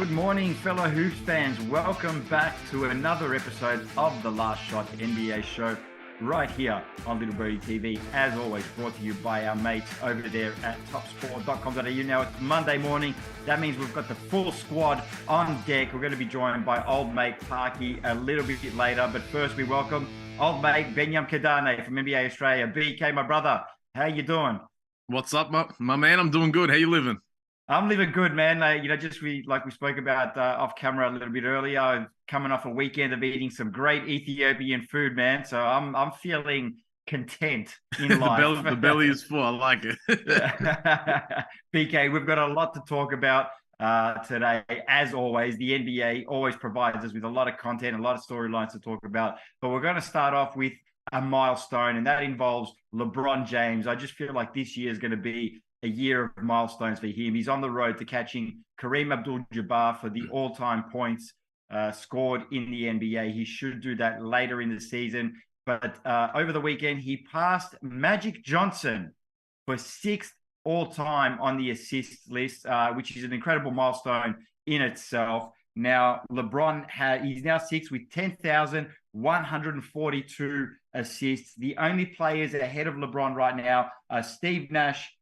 Good morning, fellow Hoops fans. Welcome back to another episode of The Last Shot NBA show right here on Little Birdie TV. As always, brought to you by our mates over there at topsport.com.au. Now, it's Monday morning. That means we've got the full squad on deck. We're going to be joined by old mate Parky a little bit later. But first, we welcome old mate Benyam Kidane from NBA Australia. BK, my brother, how you doing? What's up, my man? I'm doing good. How you living? I'm living good, man. Like we spoke about off camera a little bit earlier, I'm coming off a weekend of eating some great Ethiopian food, man. So I'm feeling content in life. The belly is full. I like it. BK, we've got a lot to talk about today. As always, the NBA always provides us with a lot of content, a lot of storylines to talk about. But we're going to start off with a milestone, and that involves LeBron James. I just feel like this year is going to be a year of milestones for him. He's on the road to catching Kareem Abdul-Jabbar for the all-time points scored in the NBA. He should do that later in the season. But over the weekend, he passed Magic Johnson for sixth all-time on the assists list, which is an incredible milestone in itself. Now, LeBron, he's now sixth with 10,142 assists. The only players ahead of LeBron right now are Steve Nash,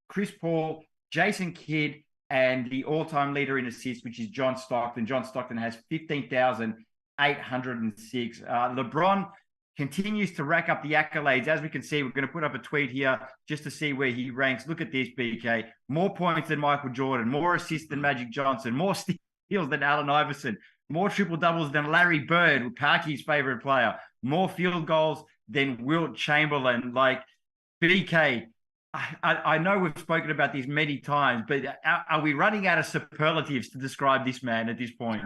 Chris Paul, Jason Kidd, and the all-time leader in assists, which is John Stockton. John Stockton has 15,806. LeBron continues to rack up the accolades. As we can see, we're going to put up a tweet here just to see where he ranks. Look at this, BK. More points than Michael Jordan, more assists than Magic Johnson, more steals than Allen Iverson, more triple-doubles than Larry Bird, Parky's favorite player, more field goals than Wilt Chamberlain. Like, BK, I know we've spoken about this many times, but are we running out of superlatives to describe this man at this point?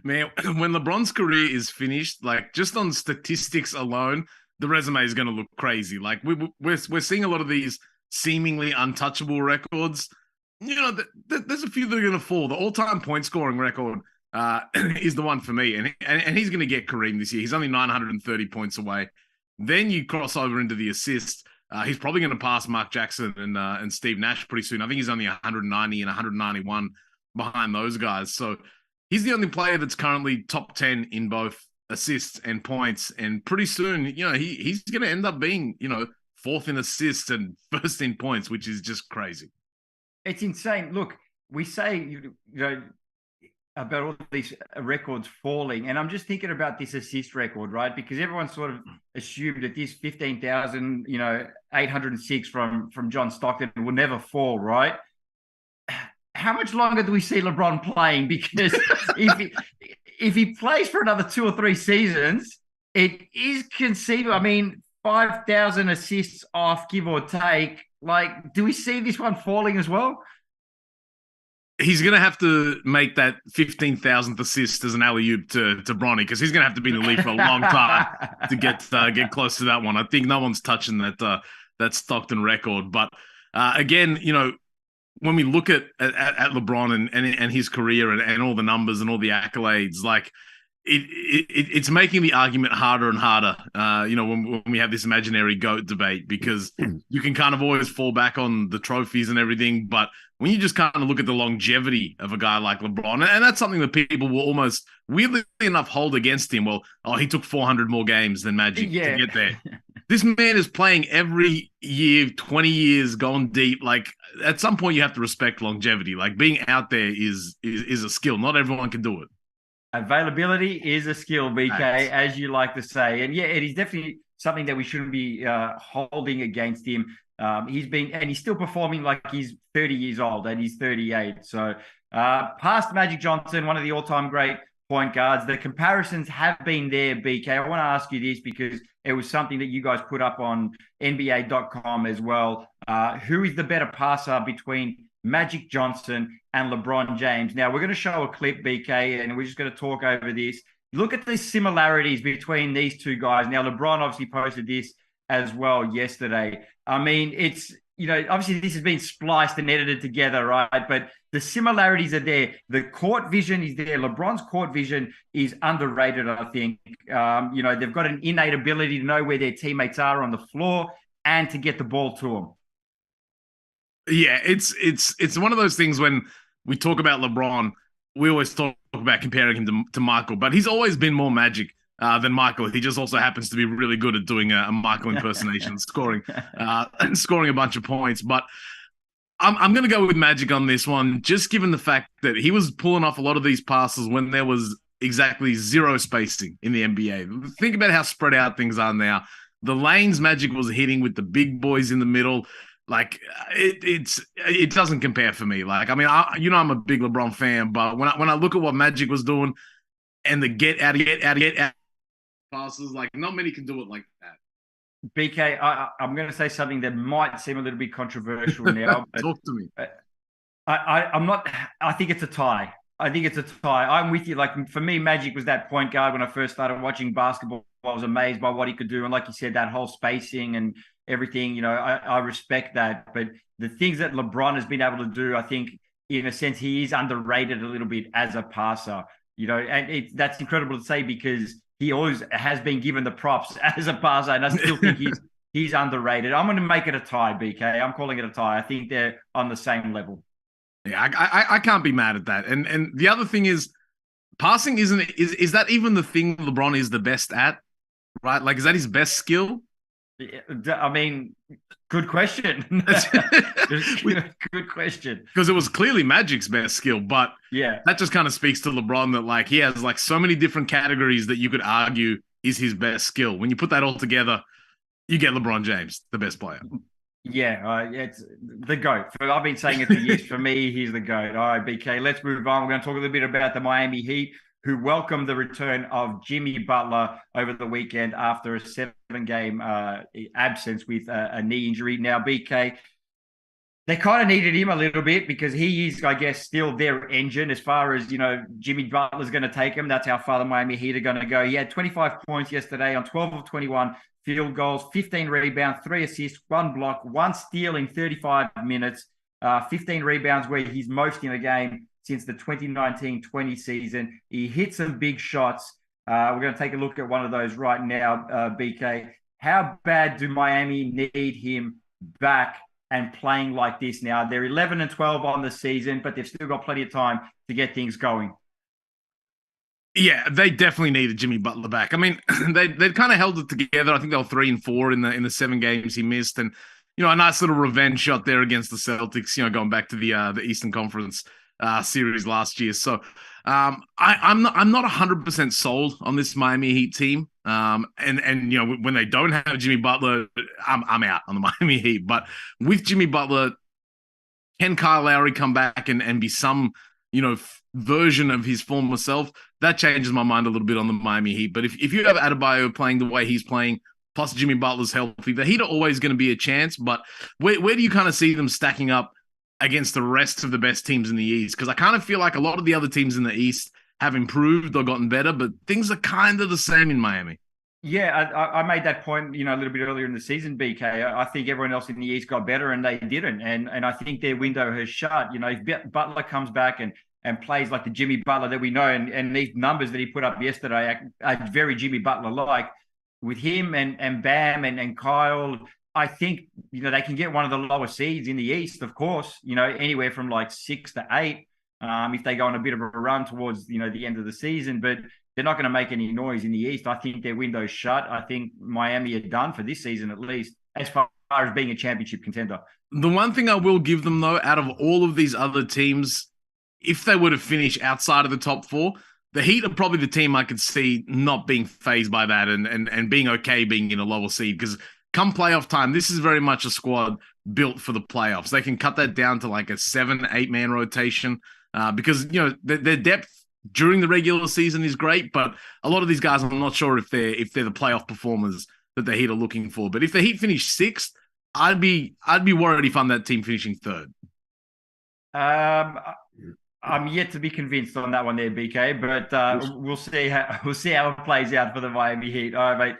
Man, when LeBron's career is finished, like just on statistics alone, the resume is going to look crazy. Like we're seeing a lot of these seemingly untouchable records. You know, there's a few that are going to fall. The all-time point scoring record is the one for me, and he's going to get Kareem this year. He's only 930 points away. Then you cross over into the assists. He's probably going to pass Mark Jackson and Steve Nash pretty soon. I think he's only 190 and 191 behind those guys. So he's the only player that's currently top 10 in both assists and points. And pretty soon, you know, he's going to end up being, you know, fourth in assists and first in points, which is just crazy. It's insane. Look, we say, you know, about all these records falling, and I'm just thinking about this assist record, right? Because everyone sort of assumed that this 15,806 from John Stockton will never fall, right? How much longer do we see LeBron playing? Because if he plays for another 2 or 3 seasons, it is conceivable. I mean, 5,000 assists off, give or take. Like, do we see this one falling as well? He's going to have to make that 15,000th assist as an alley-oop to Bronny, because he's going to have to be in the league for a long time to get close to that one. I think no one's touching that Stockton record. But again, you know, when we look at LeBron and his career and all the numbers and all the accolades, like it's making the argument harder and harder. You know, when we have this imaginary GOAT debate, because you can kind of always fall back on the trophies and everything, but when you just kind of look at the longevity of a guy like LeBron, and that's something that people will almost, weirdly enough, hold against him. Well, he took 400 more games than Magic to get there. This man is playing every year, 20 years, going deep. Like, at some point, you have to respect longevity. Like, being out there is a skill. Not everyone can do it. Availability is a skill, BK, Thanks. as you like to say. And yeah, it is definitely something that we shouldn't be holding against him. He's still performing like he's 30 years old, and he's 38. So past Magic Johnson, one of the all-time great point guards. The comparisons have been there, BK. I want to ask you this because it was something that you guys put up on NBA.com as well. Who is the better passer between Magic Johnson and LeBron James? Now, we're going to show a clip, BK, and we're just going to talk over this. Look at the similarities between these two guys. Now, LeBron obviously posted this as well yesterday. I mean, it's, you know, obviously this has been spliced and edited together, right? But the similarities are there. The court vision is there. LeBron's court vision is underrated, I think. You know, they've got an innate ability to know where their teammates are on the floor and to get the ball to them. Yeah, it's one of those things when we talk about LeBron, we always talk about comparing him to Michael, but he's always been more magic than Michael. He just also happens to be really good at doing a Michael impersonation, scoring a bunch of points. But I'm going to go with Magic on this one, just given the fact that he was pulling off a lot of these passes when there was exactly zero spacing in the NBA. Think about how spread out things are now. The lanes Magic was hitting with the big boys in the middle, like it doesn't compare for me. Like, I mean, I'm a big LeBron fan, but when I look at what Magic was doing and the get out passes, like not many can do it like that. BK, I'm going to say something that might seem a little bit controversial now. Talk to me. I'm not. I think it's a tie. I'm with you. Like, for me, Magic was that point guard when I first started watching basketball. I was amazed by what he could do. And like you said, that whole spacing and everything, I respect that. But the things that LeBron has been able to do, I think, in a sense, he is underrated a little bit as a passer. And that's incredible to say because he always has been given the props as a passer, and I still think he's underrated. I'm going to make it a tie, BK. I'm calling it a tie. I think they're on the same level. Yeah, I can't be mad at that. And the other thing is, passing is that even the thing LeBron is the best at, right? Like, is that his best skill? I mean, good question. Good question. Because it was clearly Magic's best skill, but yeah, that just kind of speaks to LeBron that like he has like so many different categories that you could argue is his best skill. When you put that all together, you get LeBron James, the best player. Yeah, it's the GOAT. I've been saying it for years. For me, he's the GOAT. All right, BK, let's move on. We're going to talk a little bit about the Miami Heat, who welcomed the return of Jimmy Butler over the weekend after a 7-game absence with a knee injury. Now, BK, they kind of needed him a little bit because he is, I guess, still their engine as far as, Jimmy Butler's going to take him. That's how far the Miami Heat are going to go. He had 25 points yesterday on 12 of 21 field goals, 15 rebounds, 3 assists, 1 block, 1 steal in 35 minutes, 15 rebounds where he's most in a game since the 2019-20 season. He hit some big shots. We're going to take a look at one of those right now, BK. How bad do Miami need him back and playing like this now? They're 11-12 on the season, but they've still got plenty of time to get things going. Yeah, they definitely needed Jimmy Butler back. I mean, they kind of held it together. I think they were 3-4 in the 7 games he missed, and a nice little revenge shot there against the Celtics. Going back to the Eastern Conference series last year. So I'm not 100% sold on this Miami Heat team. And when they don't have Jimmy Butler, I'm out on the Miami Heat. But with Jimmy Butler, can Kyle Lowry come back and be some version of his former self? That changes my mind a little bit on the Miami Heat. But if you have Adebayo playing the way he's playing, plus Jimmy Butler's healthy, the Heat are always going to be a chance. But where do you kind of see them stacking up against the rest of the best teams in the East? Because I kind of feel like a lot of the other teams in the East have improved or gotten better, but things are kind of the same in Miami. Yeah, I made that point, a little bit earlier in the season, BK. I think everyone else in the East got better and they didn't. And I think their window has shut. If Butler comes back and plays like the Jimmy Butler that we know, and these numbers that he put up yesterday are very Jimmy Butler-like, with him and Bam and Kyle, I think, they can get one of the lower seeds in the East, of course, anywhere from like 6 to 8, if they go on a bit of a run towards, the end of the season. But they're not going to make any noise in the East. I think their window's shut. I think Miami are done for this season, at least, as far as being a championship contender. The one thing I will give them, though, out of all of these other teams, if they were to finish outside of the top 4, the Heat are probably the team I could see not being fazed by that and being okay being in a lower seed. Because come playoff time, this is very much a squad built for the playoffs. They can cut that down to like a 7-8-man rotation because, their depth during the regular season is great, but a lot of these guys, I'm not sure if they're the playoff performers that the Heat are looking for. But if the Heat finish 6th, I'd be worried if I'm that team finishing 3rd. I'm yet to be convinced on that one there, BK, but we'll see how it plays out for the Miami Heat. All right, mate.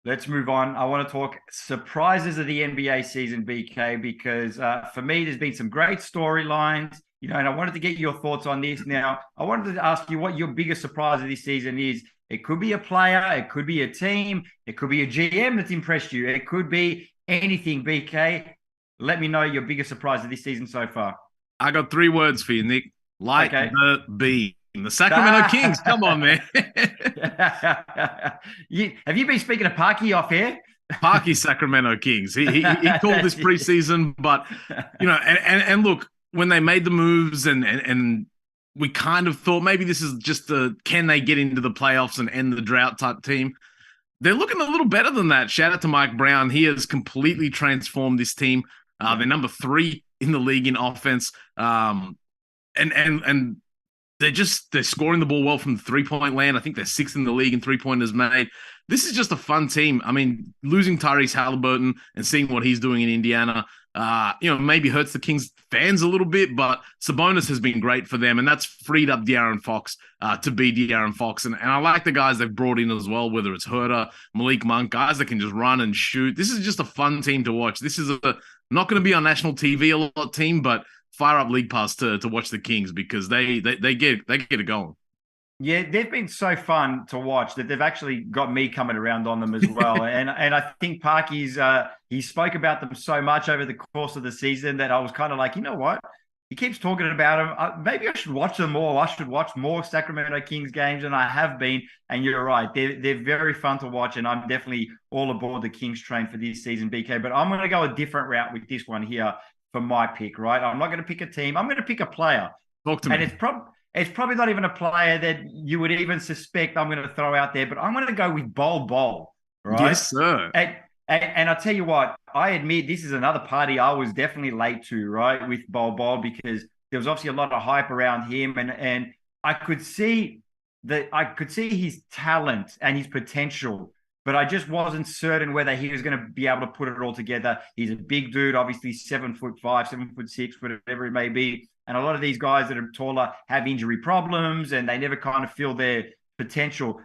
Let's move on. I want to talk surprises of the NBA season, BK, because for me, there's been some great storylines, and I wanted to get your thoughts on this. Now, I wanted to ask you what your biggest surprise of this season is. It could be a player, it could be a team, it could be a GM that's impressed you, it could be anything, BK. Let me know your biggest surprise of this season so far. I got 3 words for you, Nick. Light Okay. the beam. The Sacramento Kings. Come on, man. Have you been speaking to Parky off here? Parky Sacramento Kings. He called this preseason, but and look, when they made the moves and we kind of thought maybe this is just can they get into the playoffs and end the drought type team? They're looking a little better than that. Shout out to Mike Brown. He has completely transformed this team. They're number 3 in the league in offense. And they're scoring the ball well from the 3-point land. I think they're 6th in the league in 3-pointers made. This is just a fun team. I mean, losing Tyrese Halliburton and seeing what he's doing in Indiana, maybe hurts the Kings fans a little bit, but Sabonis has been great for them, and that's freed up De'Aaron Fox to be De'Aaron Fox. And I like the guys they've brought in as well, whether it's Herter, Malik Monk, guys that can just run and shoot. This is just a fun team to watch. This is not going to be on national TV a lot team, but fire up League Pass to watch the Kings because they get it going. Yeah, they've been so fun to watch that they've actually got me coming around on them as well. and I think Parky's he spoke about them so much over the course of the season that I was kind of like, you know what? He keeps talking about them. Maybe I should watch them more. I should watch more Sacramento Kings games, and I have been. And you're right, they're very fun to watch, and I'm definitely all aboard the Kings train for this season, BK. But I'm going to go a different route with this one here for my pick. Right, I'm not going to pick a team. I'm going to pick a player. Talk to me. And it's probably not even a player that you would even suspect I'm going to throw out there, but I'm going to go with Bol Bol, right? Yes, sir. And I tell you what, I admit this is another party I was definitely late to, right, with Bol Bol, because there was obviously a lot of hype around him, and I could see his talent and his potential, but I just wasn't certain whether he was going to be able to put it all together. He's a big dude, obviously 7'5", 7'6", whatever it may be. And a lot of these guys that are taller have injury problems and they never kind of feel their potential.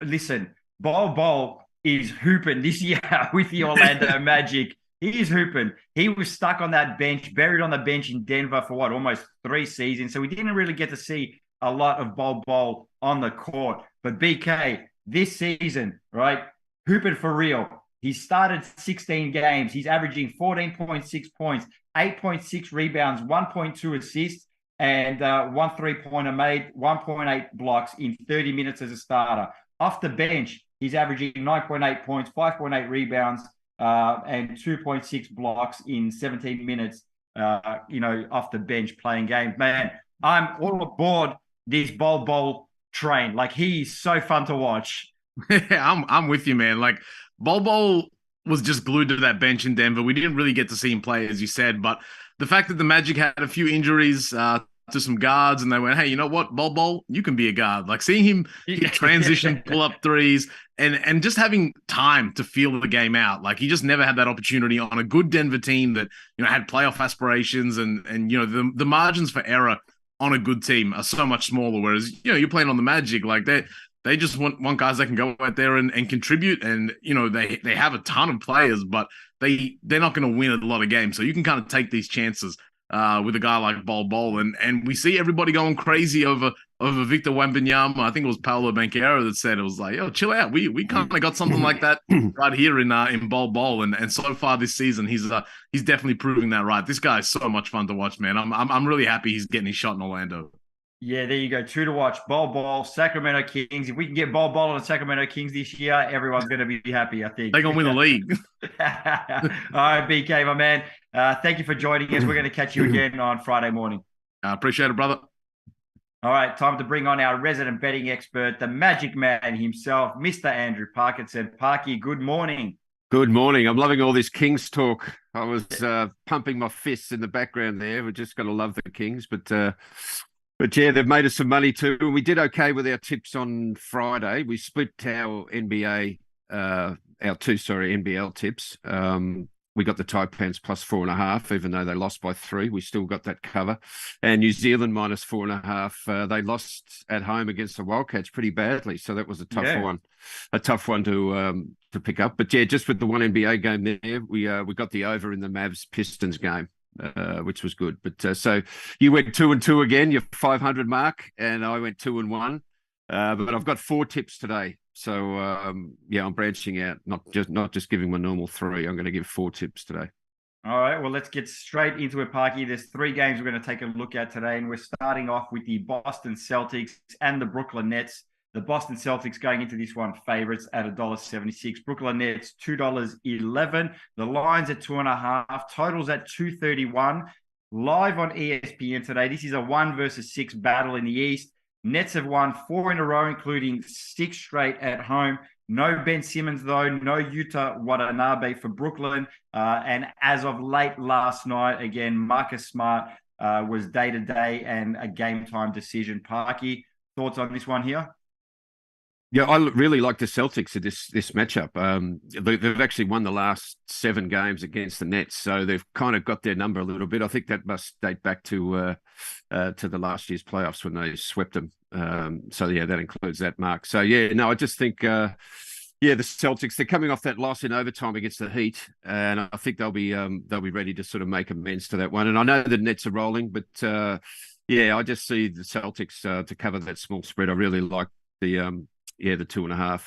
Listen, Bol Bol is hooping this year with the Orlando Magic. He is hooping. He was stuck on that bench, buried on the bench in Denver for almost 3 seasons. So we didn't really get to see a lot of Bol Bol on the court. But BK, this season, right, hooping for real. He started 16 games. He's averaging 14.6 points, 8.6 rebounds, 1.2 assists, and 1 3-pointer made, 1.8 blocks in 30 minutes as a starter. Off the bench, he's averaging 9.8 points, 5.8 rebounds, and 2.6 blocks in 17 minutes, off the bench playing games. Man, I'm all aboard this Bol Bol train. Like, he's so fun to watch. I'm with you, man. Like, Bol Bol was just glued to that bench in Denver. We didn't really get to see him play, as you said, but the fact that the Magic had a few injuries to some guards and they went, hey, you know what, Bol Bol, you can be a guard. Like, seeing him transition, pull up threes, and just having time to feel the game out. Like, he just never had that opportunity on a good Denver team that, had playoff aspirations and the margins for error on a good team are so much smaller. Whereas, you're playing on the Magic, like they just want guys that can go out there and contribute. And, they have a ton of players, but they're not going to win a lot of games. So you can kind of take these chances with a guy like Bol Bol. And we see everybody going crazy over Victor Wembanyama. I think it was Paolo Banchero that said, it was like, yo, chill out. We kind of got something like that right here in Bol Bol. And so far this season, he's definitely proving that right. This guy is so much fun to watch, man. I'm really happy he's getting his shot in Orlando. Yeah, there you go. 2 to watch. Bol Bol, Sacramento Kings. If we can get Bol Bol on the Sacramento Kings this year, everyone's going to be happy, I think. They're going to win the league. All right, BK, my man. Thank you for joining us. We're going to catch you again on Friday morning. I appreciate it, brother. All right, time to bring on our resident betting expert, the Magic Man himself, Mr. Andrew Parkinson. Parky, good morning. Good morning. I'm loving all this Kings talk. I was pumping my fists in the background there. We're just going to love the Kings, But yeah, they've made us some money too. We did okay with our tips on Friday. We split our NBL tips. We got the Taipans plus 4.5, even though they lost by 3. We still got that cover. And New Zealand minus 4.5. They lost at home against the Wildcats pretty badly, so that was a tough one to pick up. But yeah, just with the one NBA game there, we got the over in the Mavs Pistons game. Which was good. But so you went 2-2 again, your 500 mark, and I went 2-1. But I've got 4 tips today. So I'm branching out, not just giving my normal 3. I'm going to give 4 tips today. All right, well, let's get straight into it, Parky. There's 3 games we're going to take a look at today, and we're starting off with the Boston Celtics and the Brooklyn Nets. The Boston Celtics going into this one favorites at $1.76. Brooklyn Nets $2.11. The line's at 2.5. Totals at 231. Live on ESPN today. This is a 1 versus 6 battle in the East. Nets have won 4 in a row, including 6 straight at home. No Ben Simmons, though. No Yuta Watanabe for Brooklyn. And as of late last night, again, Marcus Smart was day-to-day and a game-time decision. Parky, thoughts on this one here? Yeah, I really like the Celtics in this matchup. They've actually won the last 7 games against the Nets, so they've kind of got their number a little bit. I think that must date back to the last year's playoffs when they swept them. So yeah, that includes that, Mark. So yeah, no, I just think the Celtics, they're coming off that loss in overtime against the Heat, and I think they'll be ready to sort of make amends to that one. And I know the Nets are rolling, but yeah, I just see the Celtics to cover that small spread. I really like the 2.5.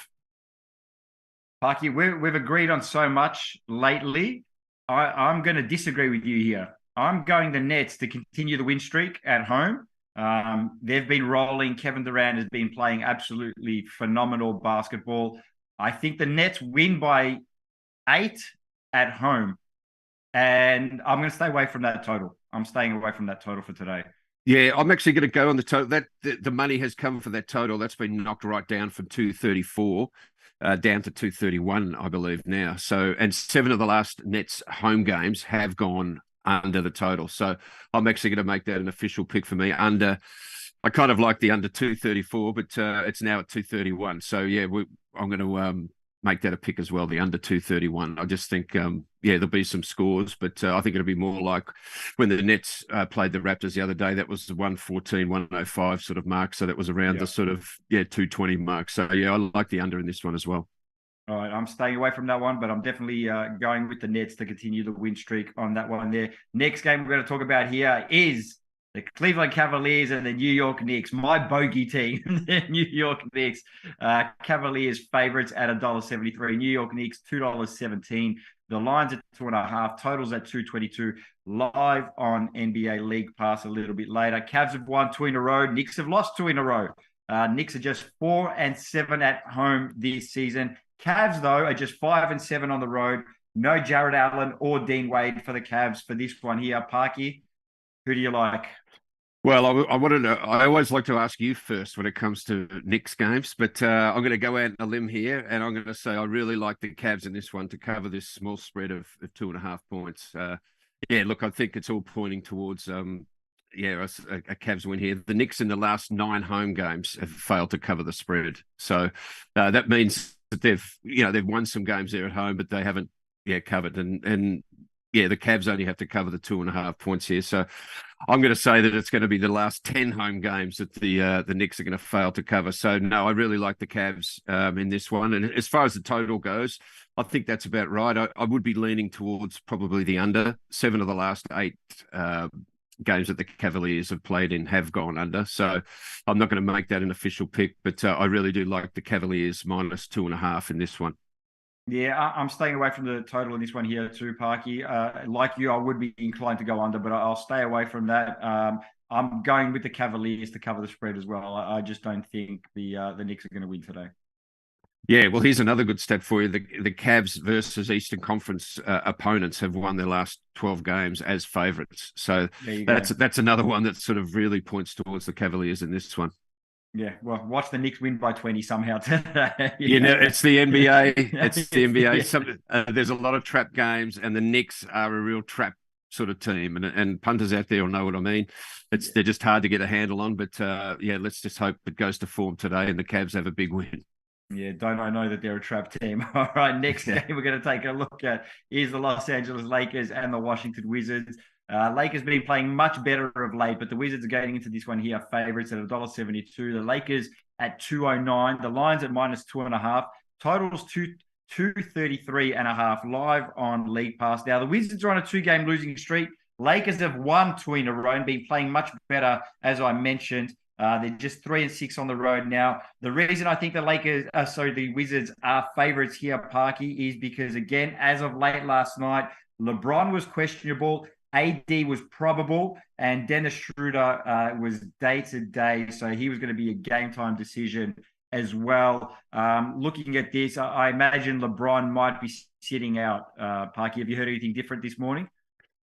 Parky, we've agreed on so much lately. I'm going to disagree with you here. I'm going the Nets to continue the win streak at home. They've been rolling. Kevin Durant has been playing absolutely phenomenal basketball. I think the Nets win by 8 at home. And I'm going to stay away from that total. I'm staying away from that total for today. Yeah, I'm actually going to go on the total. That the money has come for that total. That's been knocked right down from 234 down to 231, I believe now. So, and 7 of the last Nets home games have gone under the total. So I'm actually going to make that an official pick for me. I kind of like the under 234, but it's now at 231. So yeah, I'm going to make that a pick as well, the under 231. I just think, there'll be some scores, but I think it'll be more like when the Nets played the Raptors the other day. That was the 114, 105 sort of mark. So that was around the sort of, 220 mark. So yeah, I like the under in this one as well. All right, I'm staying away from that one, but I'm definitely going with the Nets to continue the win streak on that one there. Next game we're going to talk about here is the Cleveland Cavaliers and the New York Knicks. My bogey team, the New York Knicks. Cavaliers favorites at $1.73. New York Knicks, $2.17. The line's at 2.5. Totals at 222. Live on NBA League Pass a little bit later. Cavs have won 2 in a row. Knicks have lost 2 in a row. Knicks are just 4-7 at home this season. Cavs, though, are just 5-7 on the road. No Jared Allen or Dean Wade for the Cavs for this one here. Parky, who do you like? Well, I always like to ask you first when it comes to Knicks games, but I'm going to go out on a limb here, and I'm going to say I really like the Cavs in this one to cover this small spread of 2.5 points. Look, I think it's all pointing towards a Cavs win here. The Knicks in the last 9 home games have failed to cover the spread, so that means that they've won some games there at home, but they haven't covered, and the Cavs only have to cover the 2.5 points here. So I'm going to say that it's going to be the last 10 home games that the Knicks are going to fail to cover. So no, I really like the Cavs in this one. And as far as the total goes, I think that's about right. I would be leaning towards probably the under. 7 of the last 8 games that the Cavaliers have played in have gone under. So I'm not going to make that an official pick, but I really do like the Cavaliers minus 2.5 in this one. Yeah, I'm staying away from the total in this one here too, Parky. Like you, I would be inclined to go under, but I'll stay away from that. I'm going with the Cavaliers to cover the spread as well. I just don't think the Knicks are going to win today. Yeah, well, here's another good stat for you. The Cavs versus Eastern Conference opponents have won their last 12 games as favourites. So that's another one that sort of really points towards the Cavaliers in this one. Yeah, well, watch the Knicks win by 20 somehow today. It's the NBA. It's the NBA. There's a lot of trap games, and the Knicks are a real trap sort of team. And punters out there will know what I mean. They're just hard to get a handle on. But let's just hope it goes to form today, and the Cavs have a big win. Yeah, don't I know that they're a trap team. All right, next game we're going to take a look at is the Los Angeles Lakers and the Washington Wizards. Lakers been playing much better of late, but the Wizards are getting into this one here. Favorites at $1.72. The Lakers at 2.09. The line's at minus 2.5. Totals 233.5 live on League Pass. Now the Wizards are on a 2-game losing streak. Lakers have won 2 in a row and been playing much better, as I mentioned. They're just 3-6 on the road now. The reason I think the Wizards are favorites here, Parky, is because again, as of late last night, LeBron was questionable. AD was probable, and Dennis Schroeder was day-to-day, so he was going to be a game-time decision as well. Looking at this, I imagine LeBron might be sitting out. Parky, have you heard anything different this morning?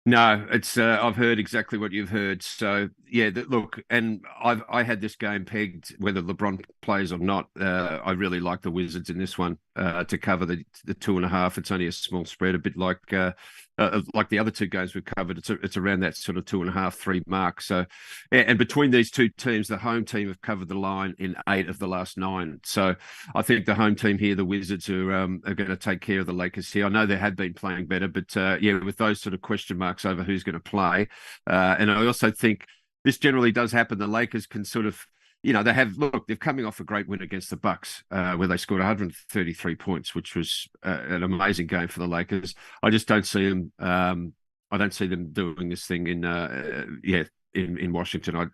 No, it's I've heard exactly what you've heard. So yeah, look, and I had this game pegged whether LeBron plays or not. I really like the Wizards in this one to cover the 2.5. It's only a small spread, a bit like the other two games we've covered. It's around that sort of 2.5, 3 mark. So, and between these two teams, the home team have covered the line in 8 of the last 9. So I think the home team here, the Wizards, are going to take care of the Lakers here. I know they had been playing better, but yeah, with those sort of question marks over who's going to play, and I also think this generally does happen. The Lakers can sort of, they're coming off a great win against the Bucks, where they scored 133 points, which was an amazing game for the Lakers. I just don't see them. I don't see them doing this thing in Washington.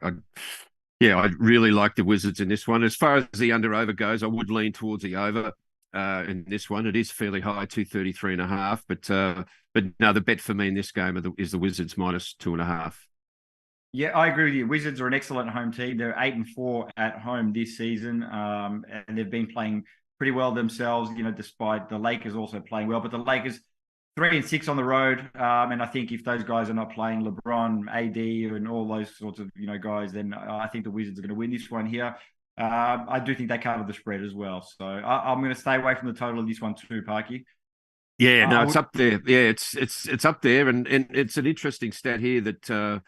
I really like the Wizards in this one. As far as the under/over goes, I would lean towards the over in this one. It is fairly high, 233.5, but no, the bet for me in this game is the Wizards minus 2.5. Yeah, I agree with you. Wizards are an excellent home team. They're 8-4 at home this season, and they've been playing pretty well themselves, despite the Lakers also playing well. But the Lakers 3-6 on the road, and I think if those guys are not playing, LeBron, AD, and all those sorts of guys, then I think the Wizards are going to win this one here. I do think they cover the spread as well, so I'm going to stay away from the total of this one too, Parky. Yeah, no, it's up there. Yeah, it's up there, and it's an interesting stat here that.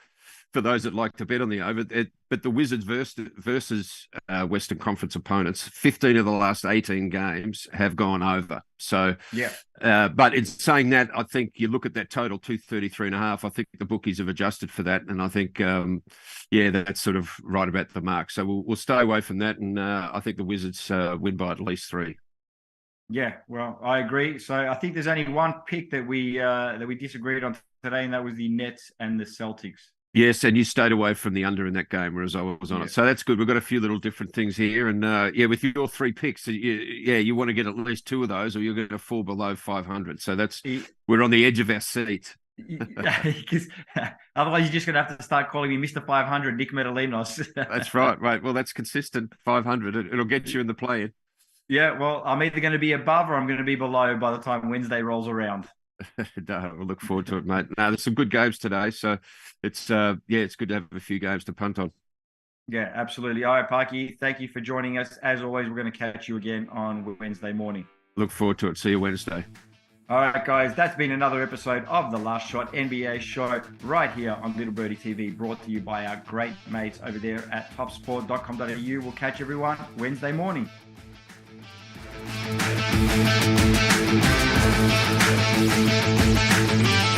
For those that like to bet on the over, but the Wizards versus Western Conference opponents, 15 of the last 18 games have gone over. So, yeah. But in saying that, I think you look at that total 233.5. I think the bookies have adjusted for that, and I think, that's sort of right about the mark. So we'll stay away from that, and I think the Wizards win by at least 3. Yeah, well, I agree. So I think there's only one pick that we disagreed on today, and that was the Nets and the Celtics. Yes, and you stayed away from the under in that game, whereas I was on it. So that's good. We've got a few little different things here. And, with your 3 picks, you want to get at least 2 of those or you're going to fall below 500. So we're on the edge of our seat. Because otherwise you're just going to have to start calling me Mr. 500, Nick Metallinos. That's right. Well, that's consistent, 500. It'll get you in the play-in. Yeah, well, I'm either going to be above or I'm going to be below by the time Wednesday rolls around. No, we'll look forward to it, mate. No, there's some good games today, so it's good to have a few games to punt on. Yeah, absolutely. All right, Parky, thank you for joining us. As always, we're going to catch you again on Wednesday morning. Look forward to it. See you Wednesday. All right, guys, that's been another episode of The Last Shot NBA show right here on Little Birdie TV, brought to you by our great mates over there at topsport.com.au. We'll catch everyone Wednesday morning. Thank you.